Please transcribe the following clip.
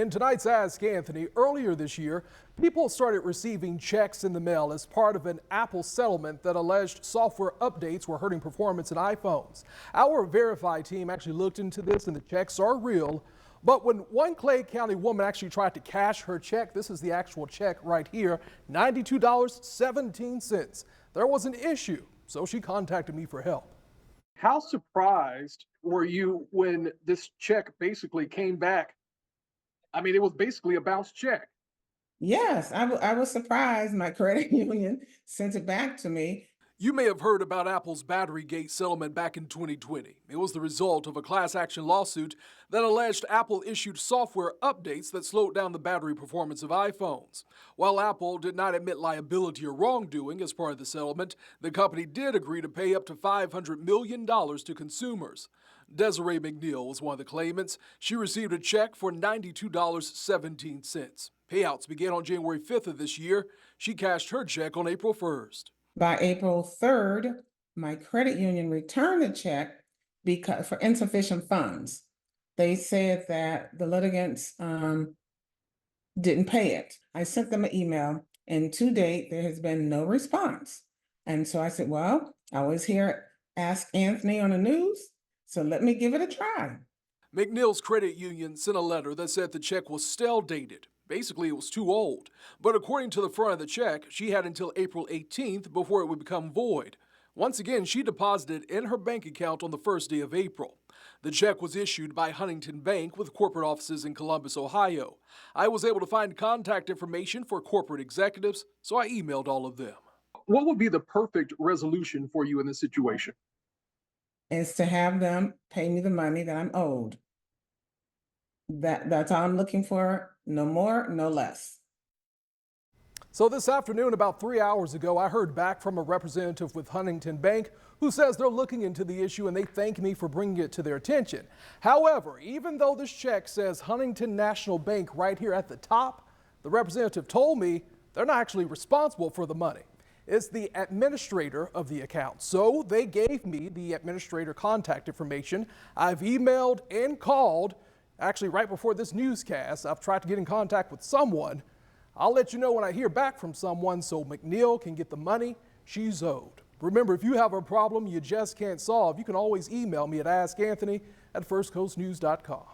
In tonight's Ask Anthony, earlier this year, people started receiving checks in the mail as part of an Apple settlement that alleged software updates were hurting performance in iPhones. Our Verify team actually looked into this, and the checks are real. But when one Clay County woman actually tried to cash her check, this is the actual check right here, $92.17. There was an issue, so she contacted me for help. How surprised were you when this check basically came back? I mean, it was basically a bounced check. Yes, I was surprised. My credit union sent it back to me. You may have heard about Apple's batterygate settlement back in 2020. It was the result of a class action lawsuit that alleged Apple issued software updates that slowed down the battery performance of iPhones. While Apple did not admit liability or wrongdoing as part of the settlement, the company did agree to pay up to $500 million to consumers. Desiree McNeil was one of the claimants. She received a check for $92.17. Payouts began on January 5th of this year. She cashed her check on April 1st. By April 3rd, my credit union returned the check because for insufficient funds. They said that the litigants didn't pay it. I sent them an email, and to date, there has been no response. And so I said, well, I always hear Ask Anthony on the news, so let me give it a try. McNeil's credit union sent a letter that said the check was stale dated. Basically, it was too old. But according to the front of the check, she had until April 18th before it would become void. Once again, she deposited in her bank account on the first day of April. The check was issued by Huntington Bank with corporate offices in Columbus, Ohio. I was able to find contact information for corporate executives, so I emailed all of them. What would be the perfect resolution for you in this situation? Is to have them pay me the money that I'm owed. That's all I'm looking for. No more, no less. So this afternoon, about 3 hours ago, I heard back from a representative with Huntington Bank who says they're looking into the issue and they thank me for bringing it to their attention. However, even though this check says Huntington National Bank right here at the top, the representative told me they're not actually responsible for the money. It's the administrator of the account. So they gave me the administrator contact information. I've emailed and called. Actually, right before this newscast, I've tried to get in contact with someone. I'll let you know when I hear back from someone so McNeil can get the money she's owed. Remember, if you have a problem you just can't solve, you can always email me at askanthony@firstcoastnews.com.